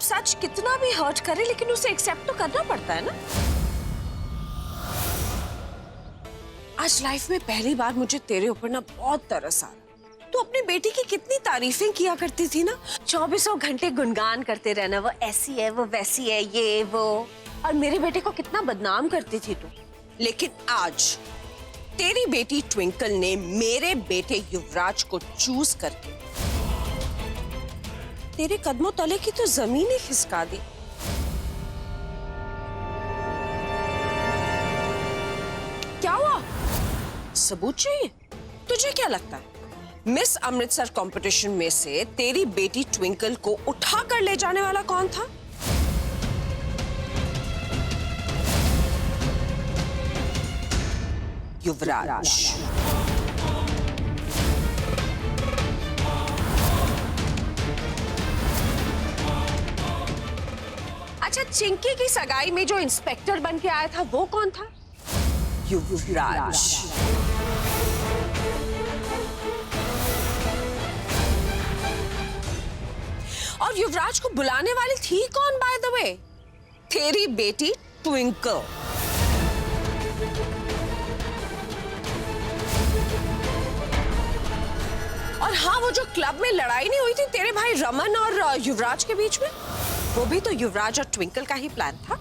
सच कितना भी हर्ट करे लेकिन उसे एक्सेप्ट तो करना पड़ता है ना। आज लाइफ में पहली बार मुझे तेरे ऊपर ना बहुत तरस आ रहा। तू अपनी बेटी की कितनी तारीफें किया करती थी ना, 24 घंटे गुणगान करते रहना, वो ऐसी है, वो वैसी है, ये वो, और मेरे बेटे को कितना बदनाम करती थी तू। लेकिन आज तेरी बेटी ट्विंकल ने मेरे बेटे युवराज को चूज करके तेरे कदमों तले की तो जमीन ही खिसका दी। क्या हुआ? सबूत चाहिए? तुझे क्या लगता है मिस अमृतसर कंपटीशन में से तेरी बेटी ट्विंकल को उठा कर ले जाने वाला कौन था? युवराज। अच्छा, चिंकी की सगाई में जो इंस्पेक्टर बन के आया था वो कौन था? युवराज। और युवराज को बुलाने वाली थी कौन बाय द वे? तेरी बेटी ट्विंकल। और हाँ, वो जो क्लब में लड़ाई नहीं हुई थी तेरे भाई रमन और युवराज के बीच में, वो भी तो युवराज और ट्विंकल का ही प्लान था।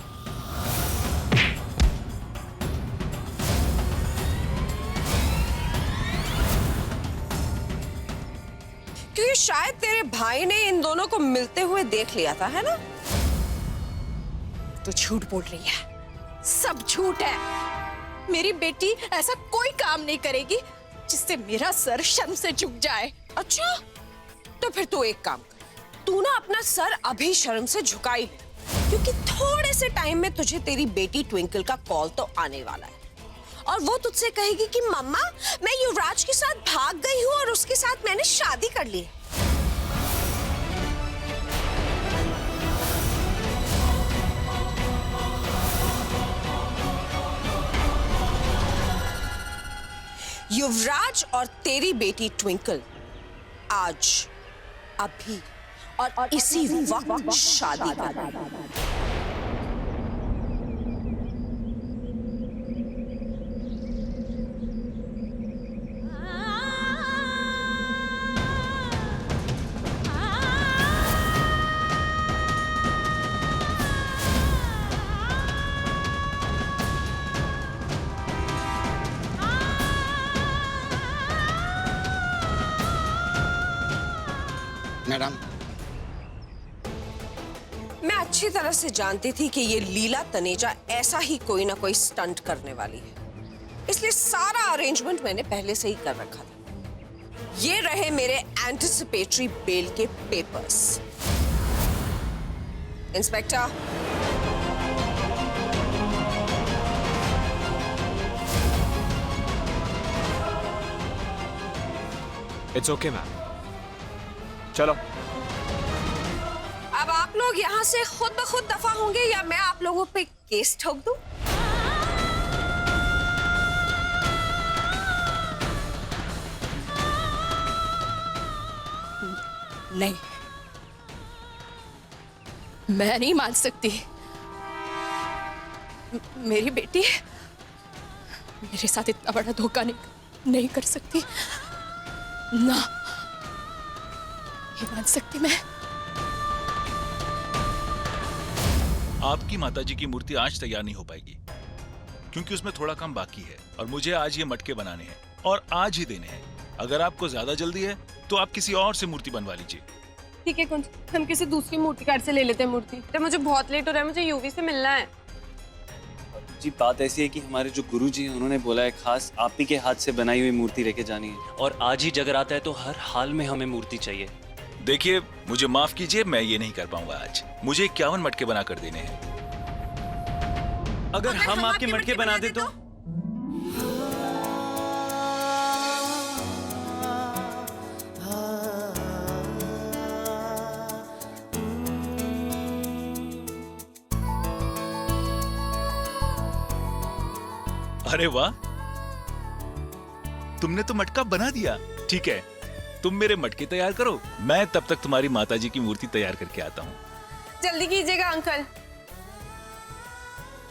क्योंकि शायद तेरे भाई ने इन दोनों को मिलते हुए देख लिया था, है ना? तो झूठ बोल रही है, सब झूठ है। मेरी बेटी ऐसा कोई काम नहीं करेगी जिससे मेरा सर शर्म से झुक जाए। अच्छा, तो फिर तू एक काम कर, तू ना अपना सर अभी शर्म से झुका ही ले, क्योंकि थोड़े से टाइम में तुझे तेरी बेटी ट्विंकल का कॉल तो आने वाला है और वो तुझसे कहेगी कि मम्मा, मैं युवराज के साथ भाग गई हूँ और उसके साथ मैंने शादी कर ली है। युवराज और तेरी बेटी ट्विंकल आज, अभी और इसी वक्त शादी करेंगे। मैडम, मैं अच्छी तरह से जानती थी कि ये लीला तनेजा ऐसा ही कोई ना कोई स्टंट करने वाली है, इसलिए सारा अरेंजमेंट मैंने पहले से ही कर रखा था। ये रहे मेरे एंटिसिपेटरी बेल के papers. Inspector, it's okay ma'am, चलो। अब आप लोग यहाँ से खुद ब खुद दफा होंगे या मैं आप लोगों पे केस ठोक दूं? नहीं, मैं नहीं मान सकती। मेरी बेटी मेरे साथ इतना बड़ा धोखा नहीं कर सकती ना, नहीं मान सकती मैं। आपकी माताजी की मूर्ति आज तैयार नहीं हो पाएगी क्योंकि उसमें थोड़ा काम बाकी है और मुझे आज ये मटके बनाने हैं और आज ही देने हैं। अगर आपको ज्यादा जल्दी है तो आप किसी और से मूर्ति बनवा लीजिए। ठीक है कुंज, हम किसी दूसरी मूर्तिकार से ले लेते हैं मूर्ति। तो मुझे बहुत लेट हो रहा है, मुझे यूवी से मिलना है। जी, बात ऐसी है कि हमारे जो गुरुजी हैं उन्होंने बोला है खास आप ही के हाथ से बनाई हुई मूर्ति लेके जानी है। और आज ही जगराता है तो हर हाल में हमें मूर्ति चाहिए। देखिए, मुझे माफ कीजिए, मैं ये नहीं कर पाऊंगा आज। मुझे 51 मटके बना कर देने हैं। अगर हम आपके मटके बना दे तो? अरे वाह, तुमने तो मटका बना दिया। ठीक है, तुम मेरे मटके तैयार करो, मैं तब तक तुम्हारी माताजी की मूर्ति तैयार करके आता हूँ। जल्दी कीजिएगा अंकल।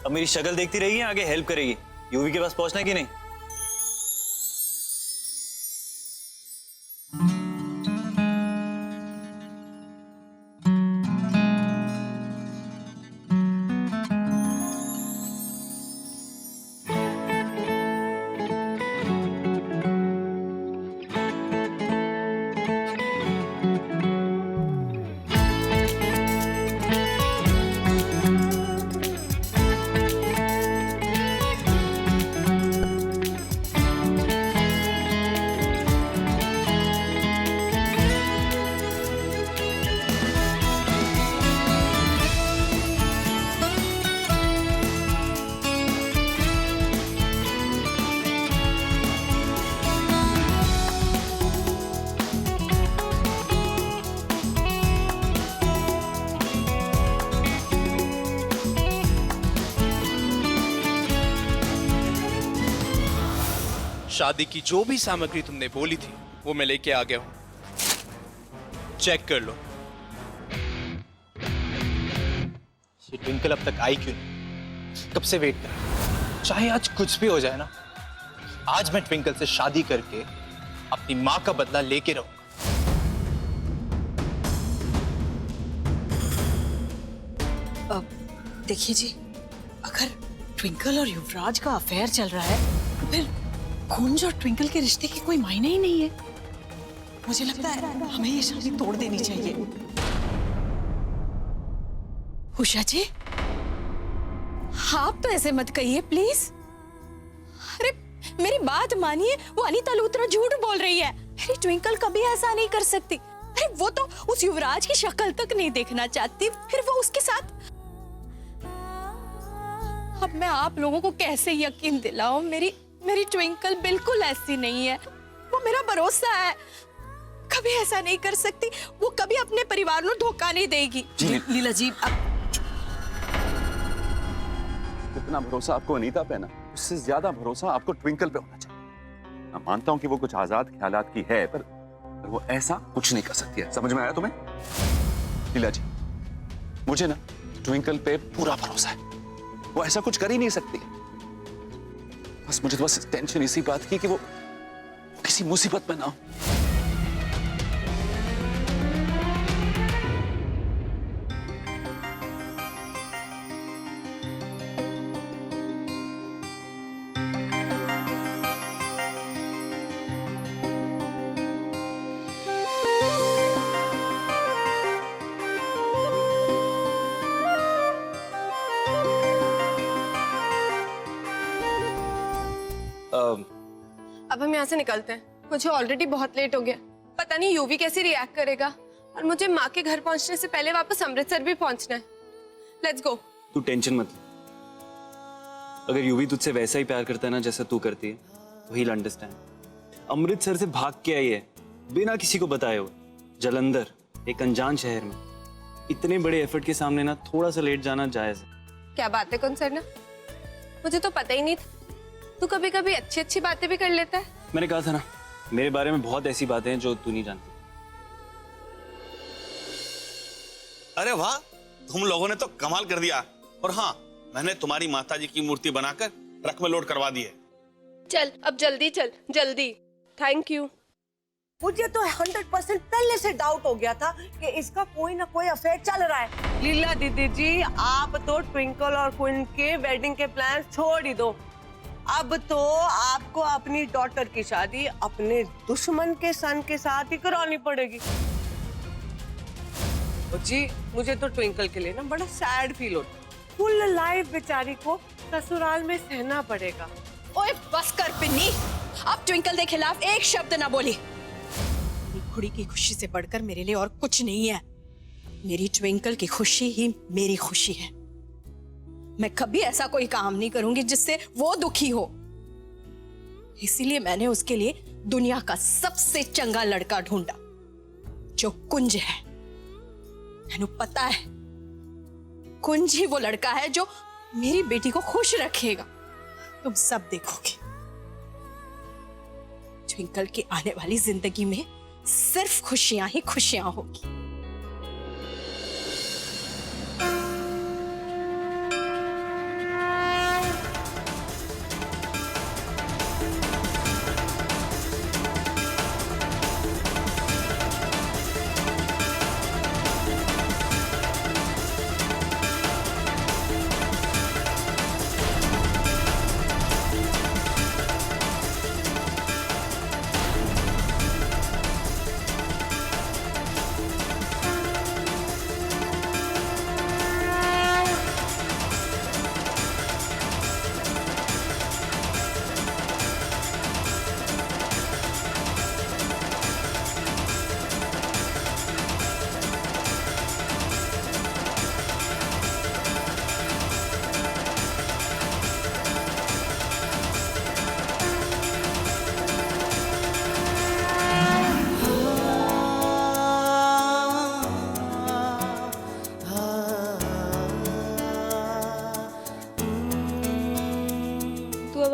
अब मेरी शक्ल देखती रहेगी, आगे हेल्प करेगी। यूवी के पास पहुंचना है कि नहीं? शादी की जो भी सामग्री तुमने बोली थी वो मैं लेके आ गया हूं, चेक कर लो। ये ट्विंकल अब तक आई क्यों नहीं? कब से वेट कर रहा हूं। चाहे आज कुछ भी हो जाए ना, आज मैं ट्विंकल से शादी करके अपनी मां का बदला लेके रहूंगा। देखिए जी, अगर ट्विंकल और युवराज का अफेयर चल रहा है तो फिर कुंज और ट्विंकल के रिश्ते की कोई मायने ही नहीं है। मुझे लगता है हमें ये शादी तोड़ देनी चाहिए। उषा जी, आप तो ऐसे मत कहिए प्लीज। अरे मेरी बात मानिए, वो अनीता लूथरा झूठ बोल रही है। मेरी ट्विंकल कभी ऐसा नहीं कर सकती। अरे वो तो उस युवराज की शक्ल तक नहीं देखना चाहती, फिर वो उसके साथ। अब मैं आप लोगों को कैसे यकीन दिलाऊं? मेरी ट्विंकल बिल्कुल ऐसी नहीं है। वो मेरा भरोसा है, कभी ऐसा नहीं कर सकती। वो कभी अपने परिवार को धोखा नहीं देगी। लीला जी, जितना भरोसा आपको अनीता पे ना, उससे ज्यादा भरोसा आपको ट्विंकल पे होना चाहिए। मैं मानता हूं कि वो कुछ आजाद ख्यालात की है, पर वो ऐसा कुछ नहीं कर सकती है। समझ में आया तुम्हें? लीला जी, मुझे ना ट्विंकल पे पूरा भरोसा है। वो ऐसा कुछ कर ही नहीं सकती। बस मुझे तो बस टेंशन इसी बात की कि वो किसी मुसीबत में ना हो। अब हम यहाँ से निकलते हैं, मुझे ऑलरेडी बहुत लेट हो गया। पता नहीं यूवी कैसे रिएक्ट करेगा, और मुझे माँ के घर पहुँचने से पहले वापस अमृतसर भी पहुँचना है। Let's go. तू टेंशन मत ले। अगर यूवी तुझसे वैसा ही प्यार करता है ना जैसा तू करती है, तो he'll understand। अमृतसर से भाग के आई है बिना किसी को बताए हुए, जलंधर, एक अनजान शहर में। इतने बड़े एफर्ट के सामने ना थोड़ा सा लेट जाना जायज है। क्या बात है कौन सरना, मुझे तो पता ही नहीं था। तू कभी कभी अच्छी अच्छी बातें भी कर लेता है। मैंने कहा था ना, मेरे बारे में बहुत ऐसी बातें हैं जो तू नहीं जानती। अरे वाह, तुम लोगों ने तो कमाल कर दिया। और हाँ, मैंने तुम्हारी माताजी की मूर्ति बनाकर ट्रक में लोड करवा दी है। चल अब जल्दी चल, जल्दी। Thank you. मुझे तो 100% पहले से डाउट हो गया था कि इसका कोई ना कोई अफेयर चल रहा है। लीला दीदी जी, आप तो ट्विंकल और क्वीन के वेडिंग के प्लान छोड़ ही दो। अब तो आपको अपनी डॉटर की शादी अपने दुश्मन के सन के साथ ही करानी पड़ेगी। जी, मुझे तो ट्विंकल के लिए ना बड़ा सैड फील होता है। फुल लाइफ बेचारी को ससुराल में सहना पड़ेगा। ओए बस कर पिन्नी, अब ट्विंकल के खिलाफ एक शब्द ना बोली। खुड़ी की खुशी से बढ़कर मेरे लिए और कुछ नहीं है। मेरी ट्विंकल की खुशी ही मेरी खुशी है। मैं कभी ऐसा कोई काम नहीं करूंगी जिससे वो दुखी हो। इसीलिए मैंने उसके लिए दुनिया का सबसे चंगा लड़का ढूंढा, जो कुंज है। मैंने पता है कुंज ही वो लड़का है जो मेरी बेटी को खुश रखेगा। तुम सब देखोगे। ट्विंकल की आने वाली जिंदगी में सिर्फ खुशियां ही खुशियां होगी।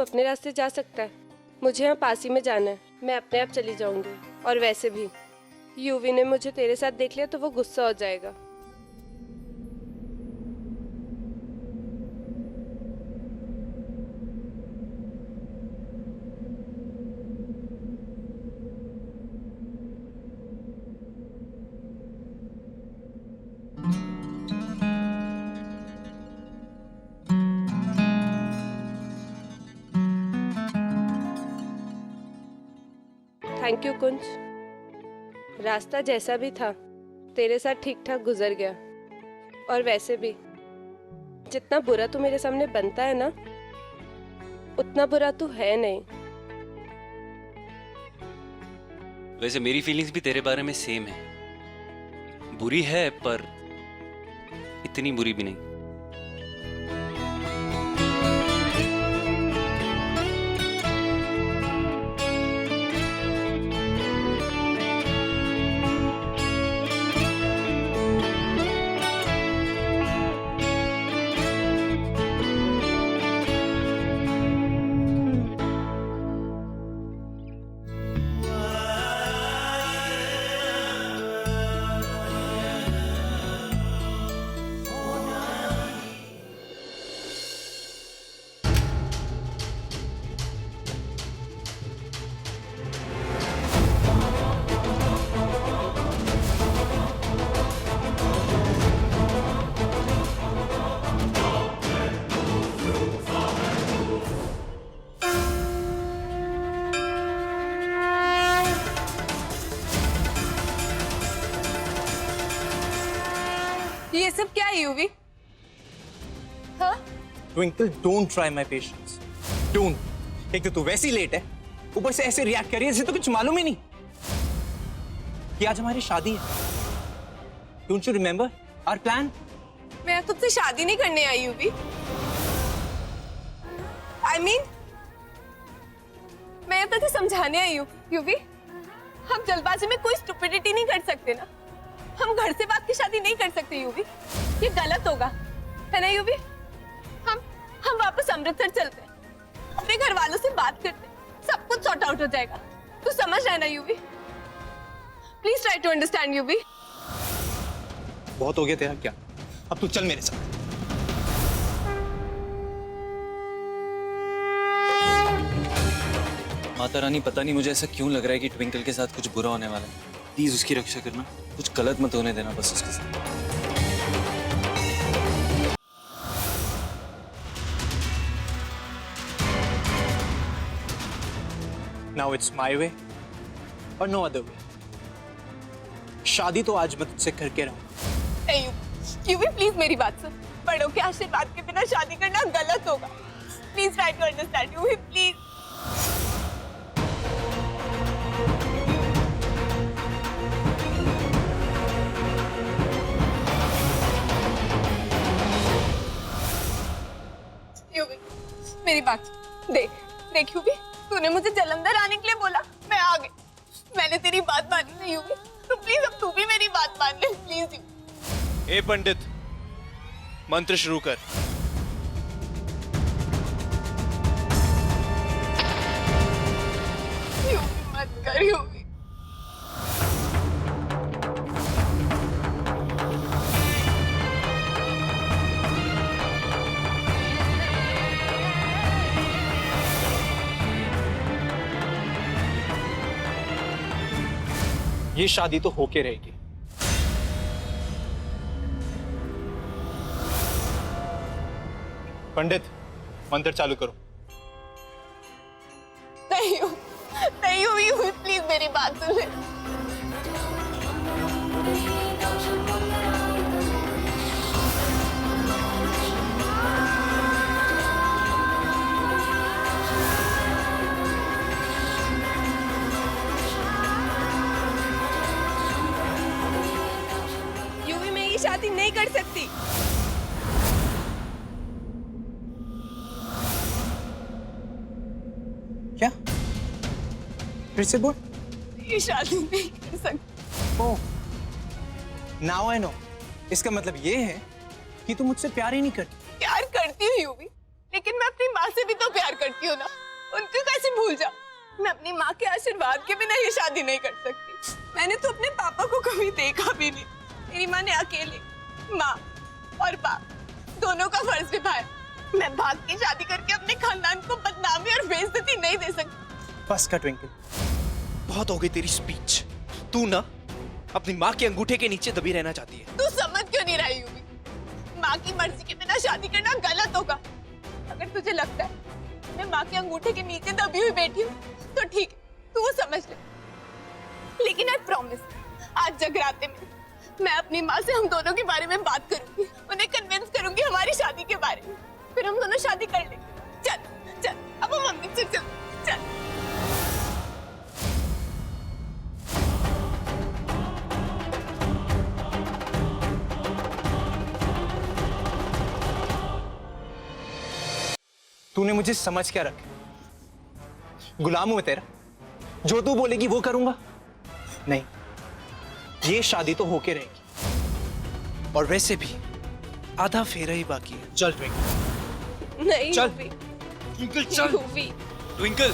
अपने रास्ते जा सकता है, मुझे यहाँ पास ही में जाना है, मैं अपने आप चली जाऊंगी। और वैसे भी यूवी ने मुझे तेरे साथ देख लिया तो वो गुस्सा हो जाएगा। थैंक यू कुंज। रास्ता जैसा भी था तेरे साथ ठीक ठाक गुजर गया। और वैसे भी जितना बुरा तू मेरे सामने बनता है ना, उतना बुरा तू है नहीं। वैसे मेरी फीलिंग्स भी तेरे बारे में सेम है, बुरी है पर इतनी बुरी भी नहीं। ये सब क्या है यूवी? हाँ? Twinkle, don't try my patience, don't. एक तो तू वैसी लेट है, ऊपर से ऐसे रिएक्ट कर रही है जैसे तो कुछ मालूम ही नहीं कि आज हमारी शादी है। Don't you remember our plan? मैं तुझसे शादी नहीं करने आई यूवी। I mean, मैं तुझे समझाने आई हूँ यूवी। हम जल्दबाजी में कोई स्टुपिडिटी नहीं कर सकते ना। हम घर से बात की शादी नहीं कर सकते यूवी, ये गलत होगा, है ना यूवी? हम वापस अमृतसर चलते हैं, अपने घर वालों से बात करते हैं, सब कुछ सॉर्ट आउट हो जाएगा। तू समझ रहा है ना Yuvi? Please try to understand Yuvi. बहुत हो गया तेरा क्या, अब तू चल मेरे साथ। माता रानी, पता नहीं मुझे ऐसा क्यों लग रहा है कि ट्विंकल के साथ कुछ बुरा होने वाला है। प्लीज उसकी रक्षा करना, कुछ गलत मत होने देना बस उसके साथ। नाउ इट्स माय वे और नो अदर वे। शादी तो आज मैं तुझसे करके रहूंगा। यूवी प्लीज मेरी बात सुन। बड़ों के आशीर्वाद के बिना शादी करना गलत होगा। Please try to understand Yuvi, please. Yuvi मेरी बात देख यूवी, तूने मुझे जलंधर आने के लिए बोला, मैं आ गई। मैंने तेरी बात मानी ना यूवी, तो प्लीज अब तू भी मेरी बात मान ले प्लीज। ए पंडित, मंत्र शुरू कर। यूवी मत कर यूवी। ये शादी तो होके रहेगी। पंडित, मंत्र चालू करो। नहीं यूवी प्लीज मेरी बात सुन ले। यूवी मैं ये शादी नहीं कर सकती। क्या? फिर से बोल। ये शादी नहीं कर सकती। ओह, नाउ आई नो। इसका मतलब ये है कि तू मुझसे प्यार ही नहीं करती। प्यार करती हूँ यूवी, लेकिन मैं अपनी माँ से भी तो प्यार करती हूँ ना। उनको कैसे भूल जाऊं? मैं अपनी माँ के आशीर्वाद के बिना ये शादी नहीं कर सकती। मैंने तो अपने पापा को कभी देखा भी नहीं। मेरी माँ ने अकेले माँ और बाप दोनों का फर्ज निभाया। मैं भाग की शादी करके अपने खानदान को बदनामी और बेइज्जती नहीं दे सकती। बस का ट्विंकल, बहुत हो गई तेरी स्पीच। तू ना अपनी माँ के अंगूठे के नीचे दबी रहना चाहती है। तू समझ क्यों नहीं रही होगी? माँ की मर्जी के बिना शादी करना गलत होगा। अगर तुझे लगता है मैं माँ के अंगूठे के नीचे दबी हुई बैठी हूँ तो ठीक है, तू वो समझ ले। लेकिन आई प्रॉमिस, आज जगराते में मैं अपनी माँ से हम दोनों के बारे में बात करूंगी, उन्हें कन्विंस करूंगी हमारी शादी के बारे में, फिर हम दोनों शादी कर लेंगे। चल चल, अब हम मंदिर से चल चल। तूने मुझे समझ क्या रखा? गुलाम हूं मैं तेरा, जो तू बोलेगी वो करूंगा? नहीं, ये शादी तो होके रहेगी। और वैसे भी आधा फेरा ही बाकी है। चल ट्विंकल, नहीं चल। यूवी, ट्विंकल चल। यूवी। ट्विंकल,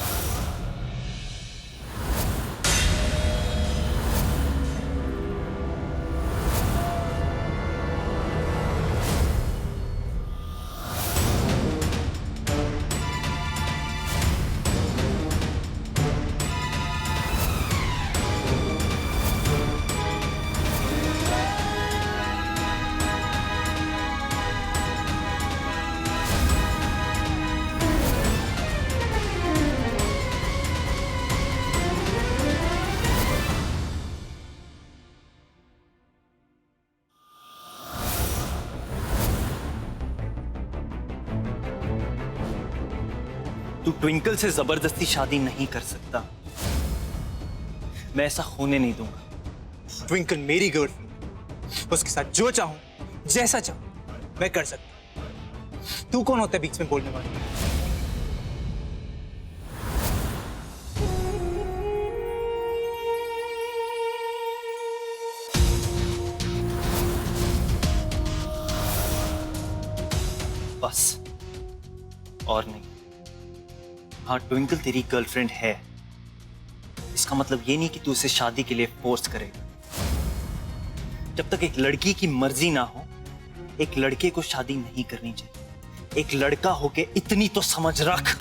तू ट्विंकल से जबरदस्ती शादी नहीं कर सकता। मैं ऐसा होने नहीं दूंगा। ट्विंकल मेरी गर्लफ्रेंड, उसके साथ जो चाहूं, जैसा चाहूं मैं कर सकता हूं। तू कौन होता है बीच में बोलने वाला? बस और नहीं। हाँ, ट्विंकल तेरी गर्लफ्रेंड है, इसका मतलब ये नहीं कि तू उसे शादी के लिए फोर्स करेगा। जब तक एक लड़की की मर्जी ना हो, एक लड़के को शादी नहीं करनी चाहिए। एक लड़का होके इतनी तो समझ रख।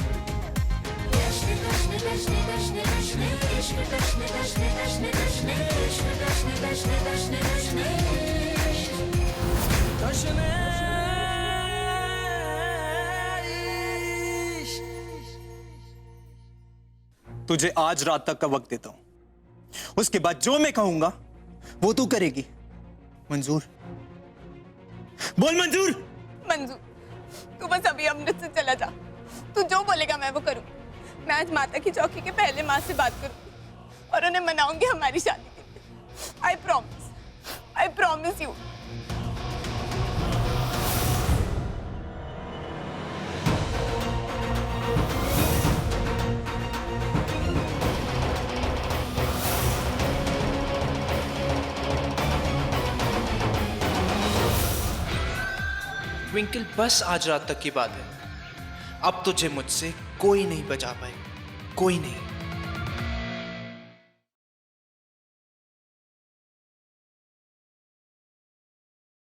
तुझे आज रात तक का वक्त देता हूं, उसके बाद जो मैं कहूंगा वो तू करेगी। मंजूर? बोल मंजूर। मंजूर। तू बस अभी अमृत से चला जा। तू जो बोलेगा मैं वो करूंगी। मैं आज माता की चौकी के पहले माँ से बात करूंगी और उन्हें मनाऊंगी हमारी शादी के लिए। I promise you. ट्विंकल, बस आज रात तक की बात है। अब तुझे मुझसे कोई नहीं बचा पाएगा, कोई नहीं।